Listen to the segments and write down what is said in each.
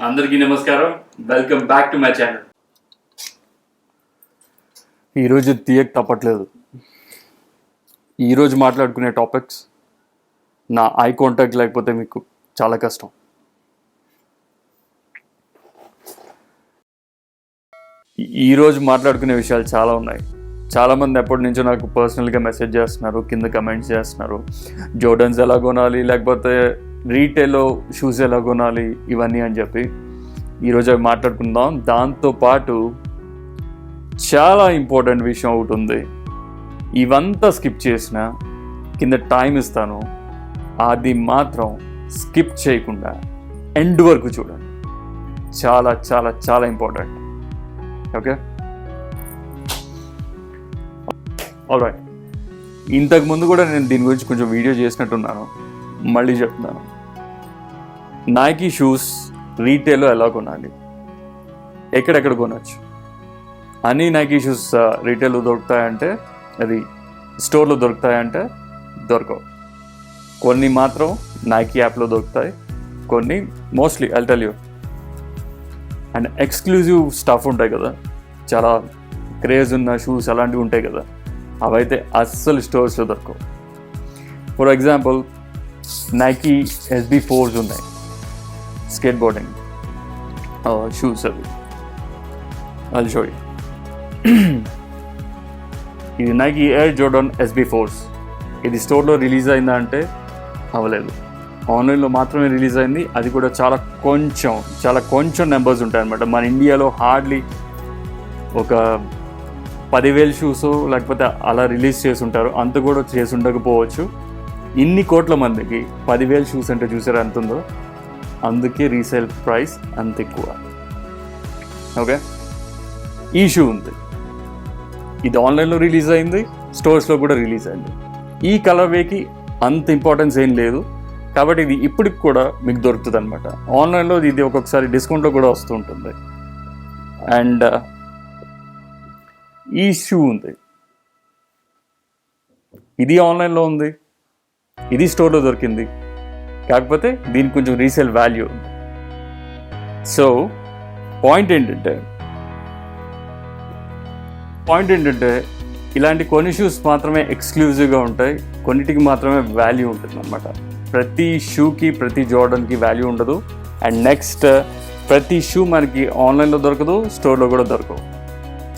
అందరికీ నమస్కారం. Welcome back to my channel. ఈరోజు తీయక తప్పట్లేదు. ఈరోజు మాట్లాడుకునే టాపిక్స్ నా ఐ కాంటాక్ట్ లేకపోతే మీకు చాలా కష్టం. ఈరోజు మాట్లాడుకునే విషయాలు చాలా ఉన్నాయి. చాలామంది ఎప్పటి నుంచో నాకు పర్సనల్గా మెసేజ్ చేస్తున్నారు, కింద కమెంట్స్ చేస్తున్నారు. జోర్డన్స్ ఎలా కొనాలి, లేకపోతే రీటైల్లో షూస్ ఎలా కొనాలి, ఇవన్నీ అని చెప్పి ఈరోజు అవి మాట్లాడుకుందాం. దాంతోపాటు చాలా ఇంపార్టెంట్ విషయం ఒకటి ఉంది. ఇవంతా స్కిప్ చేసిన కింద టైం ఇస్తాను, అది మాత్రం స్కిప్ చేయకుండా ఎండ్ వరకు చూడండి. చాలా చాలా చాలా ఇంపార్టెంట్. Okay, alright. ఇంతకుముందు కూడా నేను దీని గురించి కొంచెం వీడియో చేసినట్టున్నాను, మళ్ళీ చెప్తున్నాను. నైకీ షూస్ రీటైల్లో ఎలా కొనాలి, ఎక్కడెక్కడ కొనవచ్చు. అన్ని నైకీ షూస్ రీటైల్లో దొరుకుతాయంటే, అది స్టోర్లో దొరుకుతాయంటే దొరకవు. కొన్ని మాత్రం నైకీ యాప్లో దొరుకుతాయి, కొన్ని mostly I'll tell you. And exclusive stuff ఉంటాయి కదా, చాలా క్రేజ్ ఉన్న షూస్ అలాంటివి ఉంటాయి కదా, అవైతే అస్సలు స్టోర్స్లో దొరకవు. ఫర్ ఎగ్జాంపుల్ నైకీ SB4s ఉన్నాయి, స్కేట్ బోర్డింగ్ షూస్. అవి అది షో. ఇది నైకీ ఎయిర్ జోర్డన్ SB4s. ఇది స్టోర్లో రిలీజ్ అయిందా అంటే అవ్వలేదు, ఆన్లైన్లో మాత్రమే రిలీజ్ అయింది. అది కూడా చాలా కొంచెం నెంబర్స్ ఉంటాయన్నమాట. మన ఇండియాలో హార్డ్లీ ఒక 10,000 షూస్ లేకపోతే అలా రిలీజ్ చేసి ఉంటారు, అంత కూడా చేసి ఉండకపోవచ్చు. ఇన్ని కోట్ల మందికి 10,000 షూస్ అంటే చూసారా ఎంత ఉందో, అందుకే రీసేల్ ప్రైస్ అంత ఎక్కువ. ఓకే, ఈ షూ ఉంది, ఇది ఆన్లైన్లో రిలీజ్ అయింది, స్టోర్స్లో కూడా రిలీజ్ అయింది. ఈ కలర్వేకి అంత ఇంపార్టెన్స్ ఏం లేదు, కాబట్టి ఇది ఇప్పటికి కూడా మీకు దొరుకుతుంది అనమాట. ఆన్లైన్లో ఇది ఒక్కొక్కసారి డిస్కౌంట్లో కూడా వస్తూ ఉంటుంది. అండ్ ఈ షూ ఉంది, ఇది ఆన్లైన్లో ఉంది, ఇది స్టోర్లో దొరికింది, కాకపోతే దీనికి కొంచెం రీసేల్ వాల్యూ ఉంది. సో పాయింట్ ఏంటంటే ఇలాంటి కొన్ని షూస్ మాత్రమే ఎక్స్క్లూజివ్గా ఉంటాయి, కొన్నిటికి మాత్రమే వాల్యూ ఉంటుంది అన్నమాట. ప్రతి షూకి, ప్రతి జోర్డన్కి వాల్యూ ఉండదు. అండ్ నెక్స్ట్, ప్రతి షూ మనకి ఆన్లైన్లో దొరకదు, స్టోర్లో కూడా దొరకవు.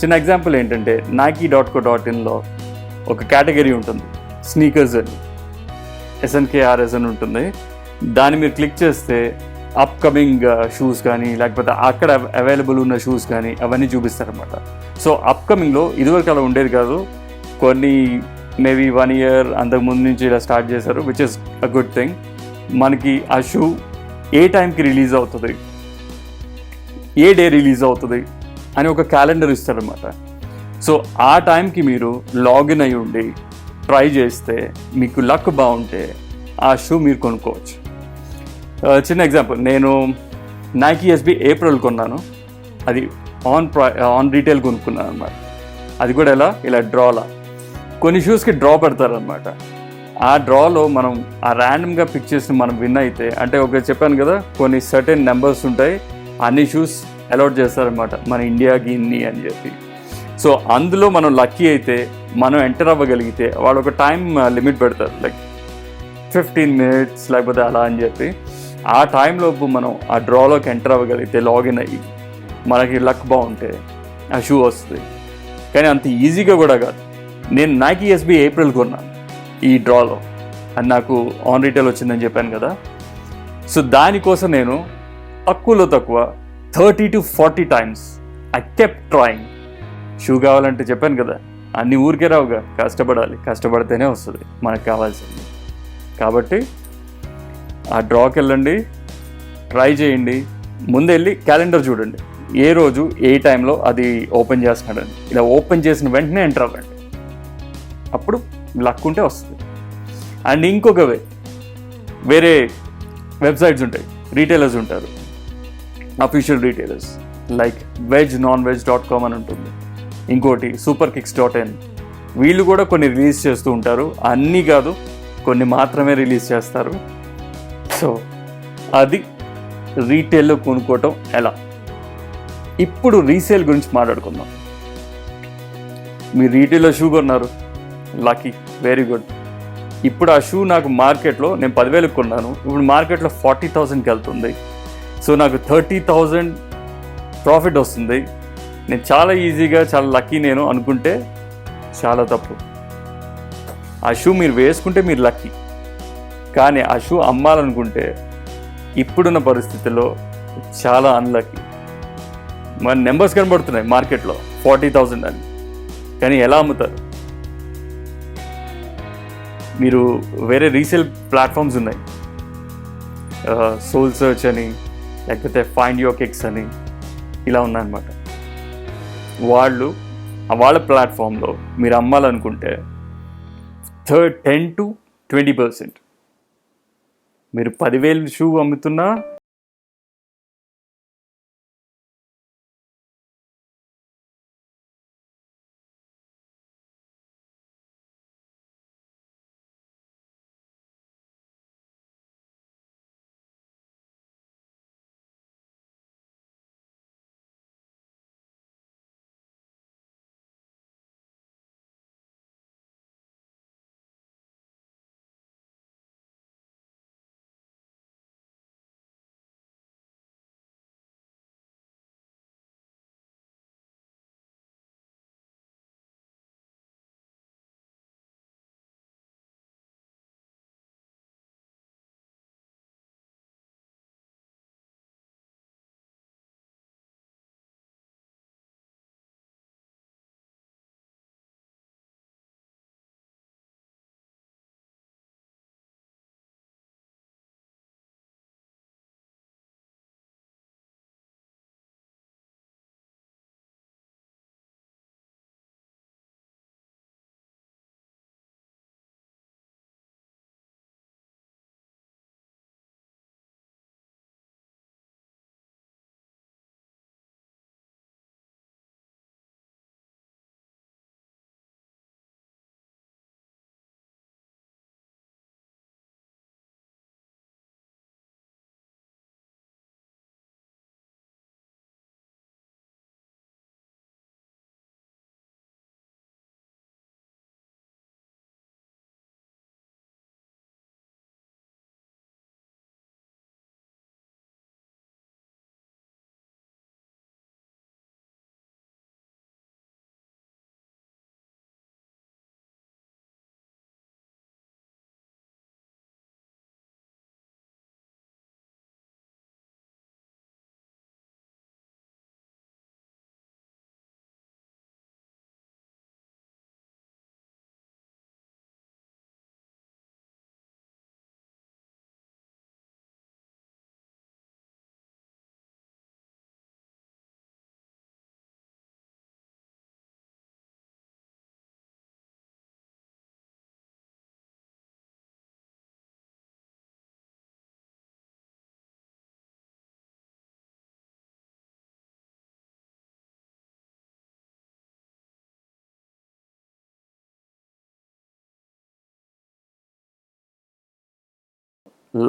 చిన్న ఎగ్జాంపుల్ ఏంటంటే nike.co.inలో ఒక కేటగిరీ ఉంటుంది, స్నీకర్స్ అని, SNKRS అని ఉంటుంది. దాన్ని మీరు క్లిక్ చేస్తే అప్కమింగ్ షూస్ కానీ, లేకపోతే అక్కడ అవైలబుల్ ఉన్న షూస్ కానీ అవన్నీ చూపిస్తారనమాట. సో అప్కమింగ్లో ఇదివరకు అలా ఉండేది కాదు, కొన్ని మేబీ 1 year అంతకుముందు నుంచి ఇలా స్టార్ట్ చేశారు, which is a good thing. మనకి ఆ షూ ఏ టైంకి రిలీజ్ అవుతుంది, ఏ డే రిలీజ్ అవుతుంది అని ఒక క్యాలెండర్ ఇస్తారనమాట. సో ఆ టైంకి మీరు లాగిన్ అయి ఉండి ట్రై చేస్తే, మీకు లక్ బాగుంటే ఆ షూ మీరు కొనుక్కోవచ్చు. చిన్న ఎగ్జాంపుల్, నేను నైకీ SB ఏప్రిల్ కొన్నాను, అది ఆన్ రీటైల్ కొనుక్కున్నాను అనమాట. అది కూడా ఇలా డ్రాలా, కొన్ని షూస్కి డ్రా పెడతారనమాట. ఆ డ్రాలో మనం ఆ ర్యాండమ్గా పిక్ చేసి మనం విన్ అయితే, అంటే ఒక చెప్పాను కదా, కొన్ని సర్టెన్ నెంబర్స్ ఉంటాయి, అన్ని షూస్ అలాట్ చేస్తారనమాట మన ఇండియాకి ఇన్ని అని చెప్పి. సో అందులో మనం లక్కీ అయితే, మనం ఎంటర్ అవ్వగలిగితే వాళ్ళు ఒక టైం లిమిట్ పెడతారు, లైక్ 15 minutes లేకపోతే అలా అని చెప్పి. ఆ టైంలోపు మనం ఆ డ్రాలోకి ఎంటర్ అవ్వగలిగితే, లాగిన్ అయ్యి మనకి లక్ బాగుంటే ఆ షూ వస్తుంది. కానీ అంత ఈజీగా కూడా కాదు. నేను నైకీ SB ఏప్రిల్ కొన్నాను ఈ డ్రాలో, అది నాకు ఆన్ రీటైల్ వచ్చిందని చెప్పాను కదా. సో దానికోసం నేను తక్కువలో తక్కువ 30 to 40 times I kept trying. Shoe కావాలంటే చెప్పాను కదా, అన్ని ఊరికే రావుగా, కష్టపడాలి, కష్టపడితేనే వస్తుంది మనకు కావాల్సింది. కాబట్టి ఆ డ్రాకి వెళ్ళండి, ట్రై చేయండి. ముందెళ్ళి క్యాలెండర్ చూడండి, ఏ రోజు ఏ టైంలో అది ఓపెన్ చేస్తున్నాడని. ఇలా ఓపెన్ చేసిన వెంటనే ఎంటర్ అవ్వండి, అప్పుడు లక్ ఉంటే వస్తుంది. అండ్ ఇంకొక వేరే వెబ్సైట్స్ ఉంటాయి, రీటైలర్స్ ఉంటారు, అఫీషియల్ రీటైలర్స్, లైక్ veg.com అని ఉంటుంది. ఇంకోటి superkicks.in, వీళ్ళు కూడా కొన్ని రిలీజ్ చేస్తూ ఉంటారు, అన్నీ కాదు, కొన్ని మాత్రమే రిలీజ్ చేస్తారు. సో అది రీటైల్లో కొనుక్కోవటం ఎలా. ఇప్పుడు రీసేల్ గురించి మాట్లాడుకుందాం. మీరు రీటైల్లో షూ కొన్నారు, లక్కీ, వెరీ గుడ్. ఇప్పుడు ఆ షూ నాకు మార్కెట్లో నేను 10,000కి కొన్నాను, ఇప్పుడు మార్కెట్లో 40,000కి వెళ్తుంది. సో నాకు 30,000 ప్రాఫిట్ వస్తుంది. నేను చాలా ఈజీగా చాలా లక్కీ నేను అనుకుంటే చాలా తప్పు. ఆ షూ మీరు వేసుకుంటే మీరు లక్కీ, కానీ ఆ షూ అమ్మాలనుకుంటే ఇప్పుడున్న పరిస్థితుల్లో చాలా అన్లక్కీ. మన నెంబర్స్ కనబడుతున్నాయి మార్కెట్లో 40,000 అని, కానీ ఎలా అమ్ముతారు? మీరు వేరే రీసేల్ ప్లాట్ఫామ్స్ ఉన్నాయి, సోల్ సర్చ్ అని, లేకపోతే ఫైండ్ యువర్ కిక్స్ అని, ఇలా ఉన్నాయన్నమాట. వాళ్ళ ప్లాట్ఫామ్లో మీరు అమ్మాలనుకుంటే 10 to 20%. మీరు 10,000 షూ అమ్ముతున్నా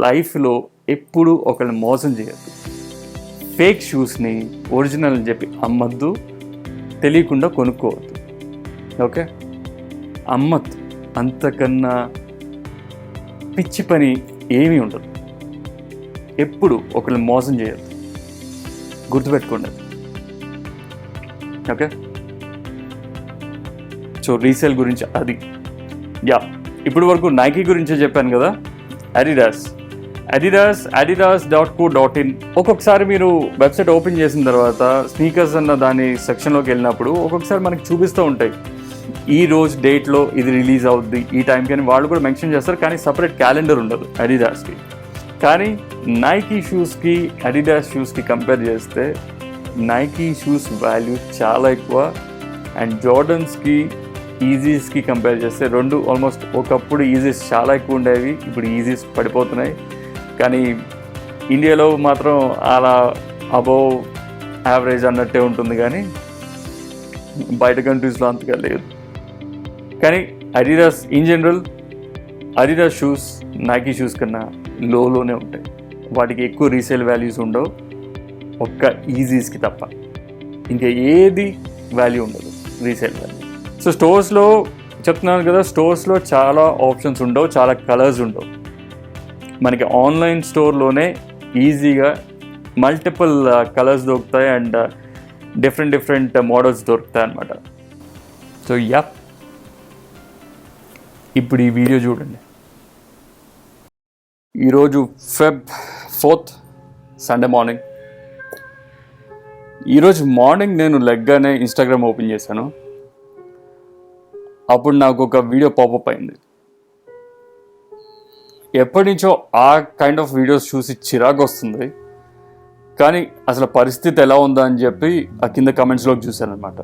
లైఫ్లో ఎప్పుడు ఒకరిని మోసం చేయొద్దు. ఫేక్ షూస్ని ఒరిజినల్ అని చెప్పి అమ్మద్దు, తెలియకుండా కొనుక్కోవద్దు. ఓకే, అమ్మద్దు. అంతకన్నా పిచ్చి పని ఏమీ ఉండదు. ఎప్పుడు ఒకరిని మోసం చేయొద్దు, గుర్తుపెట్టుకోండి. ఓకే, సో రీసేల్ గురించి అది. ఇప్పుడు వరకు నైకీ గురించే చెప్పాను కదా. adidas.co.in. ఒక్కొక్కసారి మీరు వెబ్సైట్ ఓపెన్ చేసిన తర్వాత స్నీకర్స్ అన్న దాని సెక్షన్లోకి వెళ్ళినప్పుడు ఒక్కొక్కసారి మనకి చూపిస్తూ ఉంటాయి, ఈ రోజు డేట్లో ఇది రిలీజ్ అవుద్ది, ఈ టైంకి అని వాళ్ళు కూడా మెన్షన్ చేస్తారు. కానీ సపరేట్ క్యాలెండర్ ఉండదు అడిడాస్కి. కానీ నైకీ షూస్కి అడిడాస్ షూస్కి కంపేర్ చేస్తే నైకీ షూస్ వాల్యూ చాలా ఎక్కువ. అండ్ జార్డన్స్కి ఈజీస్కి కంపేర్ చేస్తే రెండు ఆల్మోస్ట్, ఒకప్పుడు ఈజీస్ చాలా ఎక్కువ ఉండేవి, ఇప్పుడు ఈజీస్ పడిపోతున్నాయి. కానీ ఇండియాలో మాత్రం అలా అబోవ్ యావరేజ్ అన్నట్టే ఉంటుంది, కానీ బయట కంట్రీస్లో అంతగా లేదు. కానీ Adidas in general, Adidas shoes Nike shoes కన్నా లోనే ఉంటాయి. వాటికి ఎక్కువ రీసేల్ వాల్యూస్ ఉండవు, ఒక్క ఈజీస్కి తప్ప ఇంకా ఏది వాల్యూ ఉండదు రీసేల్ వాల్యూ. సో స్టోర్స్లో చెప్తున్నాను కదా, స్టోర్స్లో చాలా ఆప్షన్స్ ఉండవు, చాలా కలర్స్ ఉండవు. మనకి ఆన్లైన్ స్టోర్లోనే ఈజీగా మల్టిపుల్ కలర్స్ దొరుకుతాయి అండ్ డిఫరెంట్ మోడల్స్ దొరుకుతాయి అన్నమాట. సో ఇప్పుడు ఈ వీడియో చూడండి. ఈరోజు Feb 4th సండే మార్నింగ్. ఈరోజు మార్నింగ్ నేను లెగ్గానే ఇన్స్టాగ్రామ్ ఓపెన్ చేశాను. అప్పుడు నాకు ఒక వీడియో పాపప్ అయింది. ఎప్పటి నుంచో ఆ కైండ్ ఆఫ్ వీడియోస్ చూసి చిరాకు వస్తుంది, కానీ అసలు పరిస్థితి ఎలా ఉందా అని చెప్పి ఆ కింద కమెంట్స్లోకి చూశాను అనమాట.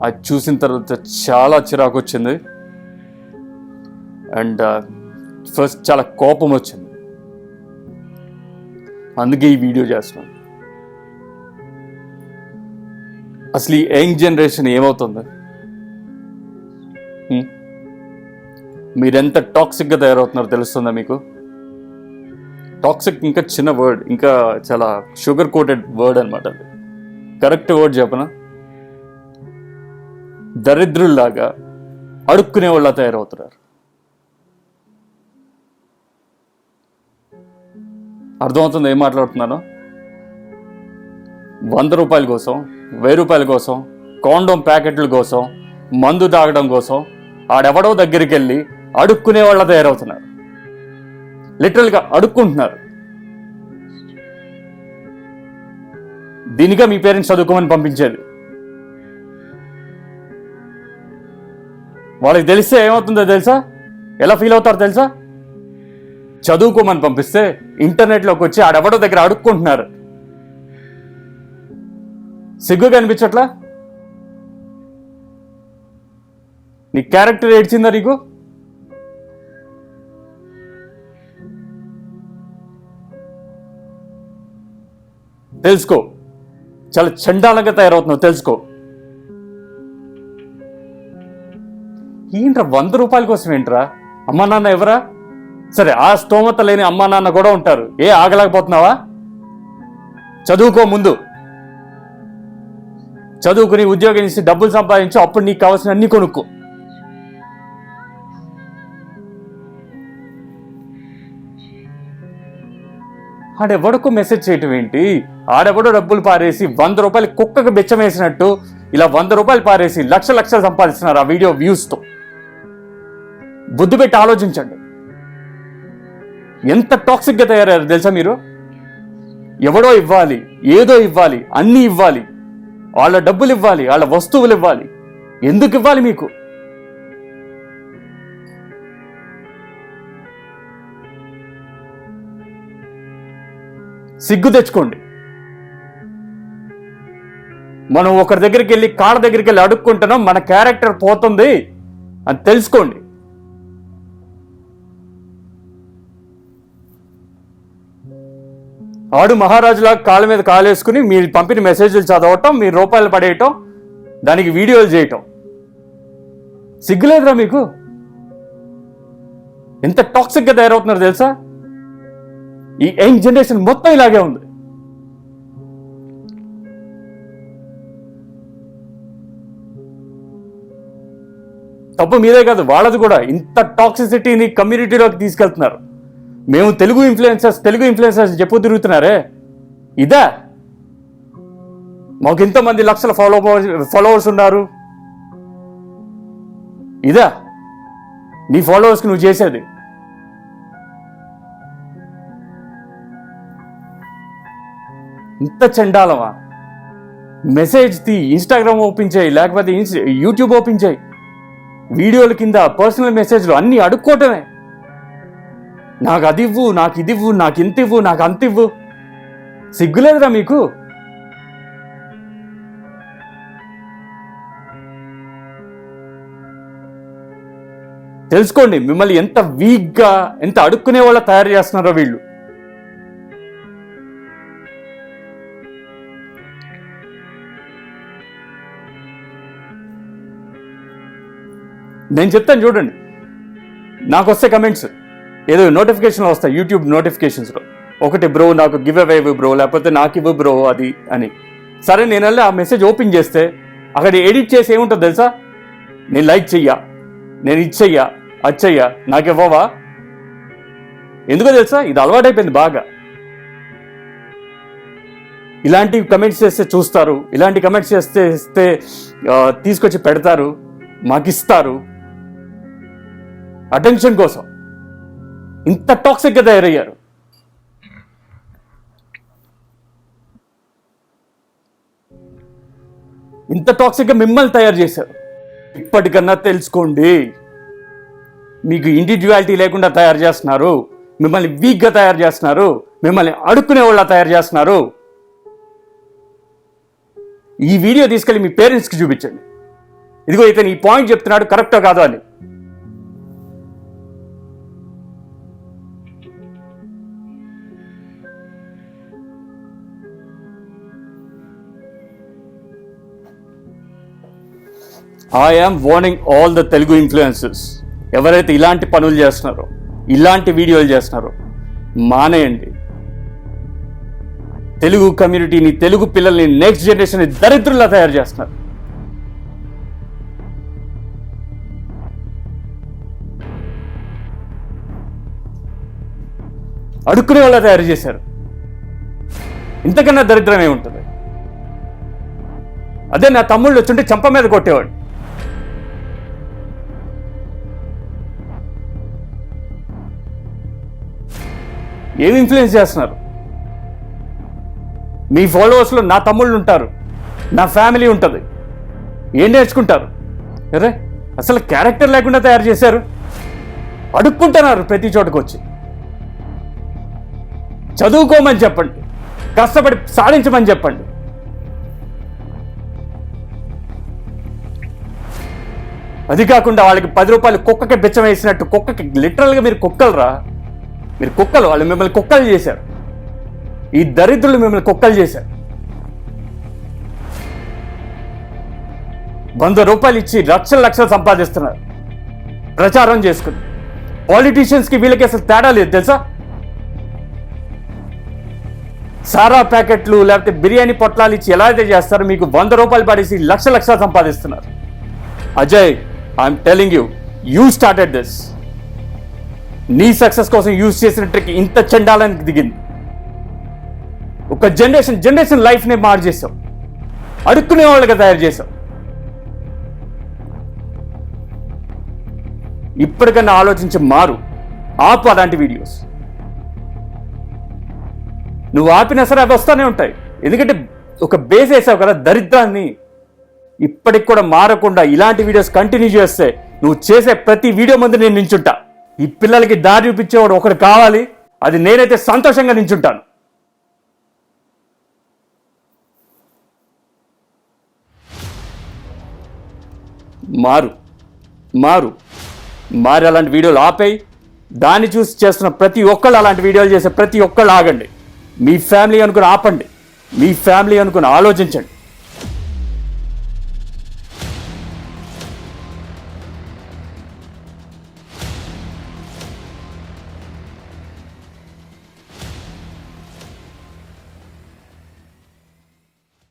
అది చూసిన తర్వాత చాలా చిరాకు వచ్చింది అండ్ ఫస్ట్ చాలా కోపం వచ్చింది. అందుకే ఈ వీడియో చేస్తున్నాను. అసలు ఈ యంగ్ జనరేషన్ ఏమవుతుంది? మీరెంత టాక్సిక్గా తయారవుతున్నారో తెలుస్తుందా మీకు? టాక్సిక్ ఇంకా చిన్న వర్డ్, ఇంకా చాలా షుగర్ కోటెడ్ వర్డ్ అనమాట. అది కరెక్ట్ వర్డ్ చెప్పనా? దరిద్రుల్లాగా అడుక్కునే వాళ్ళ తయారవుతున్నారు. అర్థమవుతుంది ఏం మాట్లాడుతున్నాను? 100 రూపాయల కోసం, 1000 రూపాయల కోసం, కాండోమ్ ప్యాకెట్ల కోసం, మందు తాగడం కోసం ఆడెవడో దగ్గరికి వెళ్ళి అడుక్కునే వాళ్ళ తయారవుతున్నారు. లిటరల్గా అడుక్కుంటున్నారు. దీనిగా మీ పేరెంట్స్ చదువుకోమని పంపించేది. వాళ్ళకి తెలిస్తే ఏమవుతుందో తెలుసా? ఎలా ఫీల్ అవుతారో తెలుసా? చదువుకోమని పంపిస్తే ఇంటర్నెట్లోకి వచ్చి ఆడెవడో దగ్గర అడుక్కుంటున్నారు. సిగ్గుగా అనిపించట్లా? నీ క్యారెక్టర్ ఏడ్చిందా నీకు? తెలుసుకో, చాలా చండాలంగా తయారవుతున్నావు, తెలుసుకో. ఏంట్రా 100 రూపాయల కోసం ఏంట్రా? అమ్మా నాన్న ఎవరా? సరే, ఆ స్తోమత లేని అమ్మా నాన్న కూడా ఉంటారు. ఆగలేకపోతున్నావా? చదువుకో, ముందు చదువుకుని ఉద్యోగం చేసి డబ్బులు సంపాదించు, అప్పుడు నీకు కావాల్సిన అన్ని కొనుక్కో. ఆడెవడకు మెసేజ్ చేయటం ఏంటి? ఆడెవడో డబ్బులు పారేసి 100 రూపాయలు కుక్కకు బెచ్చం వేసినట్టు ఇలా 100 రూపాయలు పారేసి లక్షలు సంపాదిస్తున్నారు ఆ వీడియో వ్యూస్తో. బుద్ధి పెట్టి ఆలోచించండి. ఎంత టాక్సిక్గా తయారయ్యారు తెలుసా మీరు? ఎవడో ఇవ్వాలి, ఏదో ఇవ్వాలి, అన్నీ ఇవ్వాలి, వాళ్ళ డబ్బులు ఇవ్వాలి, వాళ్ళ వస్తువులు ఇవ్వాలి. ఎందుకు ఇవ్వాలి మీకు? సిగ్గు తెచ్చుకోండి. మనం ఒకరి దగ్గరికి వెళ్ళి కాళ్ళ దగ్గరికి వెళ్ళి అడుక్కుంటున్నాం, మన క్యారెక్టర్ పోతుంది అని తెలుసుకోండి. ఆడు మహారాజులా కాళ్ళ మీద కాలేసుకుని మీరు పంపిన మెసేజ్లు చదవటం, మీరు రూపాయలు పడేయటం, దానికి వీడియోలు చేయటం. సిగ్గులేదురా మీకు? ఎంత టాక్సిక్గా తయారవుతున్నారు తెలుసా? ఈ యంగ్ జనరేషన్ మొత్తం ఇలాగే ఉంది. తప్పు మీదే కాదు, వాళ్ళది కూడా. ఇంత టాక్సిసిటీని కమ్యూనిటీలోకి తీసుకెళ్తున్నారు. మేము తెలుగు ఇన్ఫ్లుయెన్సర్స్ చెప్పు తిరుగుతున్నారే, ఇదా? మాకు ఇంతమంది లక్షల ఫాలోవర్స్ ఉన్నారు, ఇదా నీ ఫాలోవర్స్కి నువ్వు చేసేది? ఇంత చండాలమా? మెసేజ్ తీ, ఇన్స్టాగ్రామ్ ఓపెన్ చేయి, లేకపోతే యూట్యూబ్ ఓపెన్ చేయి, వీడియోల కింద పర్సనల్ మెసేజ్లు అన్నీ అడుక్కోవటమే. నాకు అది ఇవ్వు, నాకు ఇది ఇవ్వు, నాకు ఇంత ఇవ్వు, నాకు అంత ఇవ్వు. సిగ్గులేదురా మీకు? తెలుసుకోండి, మిమ్మల్ని ఎంత వీక్గా, ఎంత అడుక్కునే వాళ్ళ తయారు చేస్తున్నారో వీళ్ళు. నేను చెప్తాను చూడండి. నాకు వస్తే కమెంట్స్ ఏదో నోటిఫికేషన్లు వస్తాయి, యూట్యూబ్ నోటిఫికేషన్స్లో. ఒకటి బ్రో నాకు గివ్ అవే ఇవ్వు బ్రో, లేకపోతే నాకు ఇవ్వు బ్రో అది అని. సరే నేను వెళ్ళి ఆ మెసేజ్ ఓపెన్ చేస్తే అక్కడ ఎడిట్ చేసి ఏముంటుంది తెలుసా? నేను లైక్ చెయ్యా, నేను ఇచ్చెయ్యా, అది చెయ్యా, నాకు ఇవ్వవా? ఎందుకో తెలుసా? ఇది అలవాటైపోయింది బాగా. ఇలాంటి కమెంట్స్ చేస్తే చూస్తారు, ఇలాంటి కమెంట్స్ చేస్తే తీసుకొచ్చి పెడతారు, మాకు ఇస్తారు అటెన్షన్ కోసం. ఇంత టాక్సిక్గా తయారయ్యారు. ఇంత టాక్సిక్గా మిమ్మల్ని తయారు చేశారు. ఇప్పటికన్నా తెలుసుకోండి, మీకు ఇండివిజువాలిటీ లేకుండా తయారు చేస్తున్నారు, మిమ్మల్ని వీక్గా తయారు చేస్తున్నారు, మిమ్మల్ని అడుక్కునే వాళ్ళ తయారు చేస్తున్నారు. ఈ వీడియో తీసుకెళ్ళి మీ పేరెంట్స్కి చూపించండి, ఇదిగో ఇతను ఈ పాయింట్ చెప్తున్నాడు, కరెక్టా కాదు అని. I am warning all the Telugu influencers, ఎవరైతే ఇలాంటి పనులు చేస్తున్నారో, ఇలాంటి వీడియోలు చేస్తున్నారో మానేయండి. తెలుగు కమ్యూనిటీని, తెలుగు పిల్లల్ని, నెక్స్ట్ జనరేషన్ దరిద్రుల్లా తయారు చేస్తున్నారు. అడుక్కునే వాళ్ళ తయారు చేశారు. ఇంతకన్నా దరిద్రం ఏముంటుంది? అదే నా తమ్ముళ్ళు వచ్చుంటే చంప మీద కొట్టేవాడు. ఏమి ఇన్ఫ్లుయెన్స్ చేస్తున్నారు? మీ ఫాలోవర్స్లో నా తమ్ముళ్ళు ఉంటారు, నా ఫ్యామిలీ ఉంటుంది, ఏం నేర్చుకుంటారు? అరే అసలు క్యారెక్టర్ లేకుండా తయారు చేశారు. అడుక్కుంటున్నారు ప్రతి చోటకు వచ్చి. చదువుకోమని చెప్పండి, కష్టపడి సాధించమని చెప్పండి. అది కాకుండా వాళ్ళకి 10 రూపాయలు కుక్కకి బిచ్చం వేసినట్టు, కుక్కకి లిటరల్గా మీరు కుక్కలురా, మీరు కుక్కలు. వాళ్ళు మిమ్మల్ని కుక్కలు చేశారు. ఈ దరిద్రులు మిమ్మల్ని కుక్కలు చేశారు. 100 రూపాయలు ఇచ్చి లక్షలు సంపాదిస్తున్నారు ప్రచారం చేసుకుని. పాలిటీషియన్స్కి వీళ్ళకి అసలు తేడా లేదు తెలుసా? సారా ప్యాకెట్లు లేకపోతే బిర్యానీ పొట్లాలు ఇచ్చి ఎలా అయితే చేస్తారో మీకు 100 రూపాయలు పడేసి లక్షలు సంపాదిస్తున్నారు. Ajay, I'm telling you started this. నీ సక్సెస్ కోసం యూజ్ చేసిన ట్రిక్ ఇంత చండాలానికి దిగింది. ఒక జనరేషన్ లైఫ్ని మారు చేసాం, అడుక్కునే వాళ్ళగా తయారు చేసాం. ఇప్పటికన్నా ఆలోచించి మారు, ఆపు అలాంటి వీడియోస్. నువ్వు ఆపినా సరే అవి వస్తూనే ఉంటాయి, ఎందుకంటే ఒక బేస్ వేసావు కదా దరిద్రాన్ని. ఇప్పటికి కూడా మారకుండా ఇలాంటి వీడియోస్ కంటిన్యూ చేస్తే నువ్వు చేసే ప్రతి వీడియో ముందు నేను నించుంటా. ఈ పిల్లలకి దారి చూపించేవాడు ఒకడు కావాలి, అది నేనైతే సంతోషంగా నించుంటాను. మారి అలాంటి వీడియోలు ఆపేయి. దాన్ని చూసి చేస్తున్న ప్రతి ఒక్కళ్ళు, అలాంటి వీడియోలు చేసే ప్రతి ఒక్కళ్ళు ఆగండి. మీ ఫ్యామిలీ అనుకుని ఆపండి, మీ ఫ్యామిలీ అనుకుని ఆలోచించండి.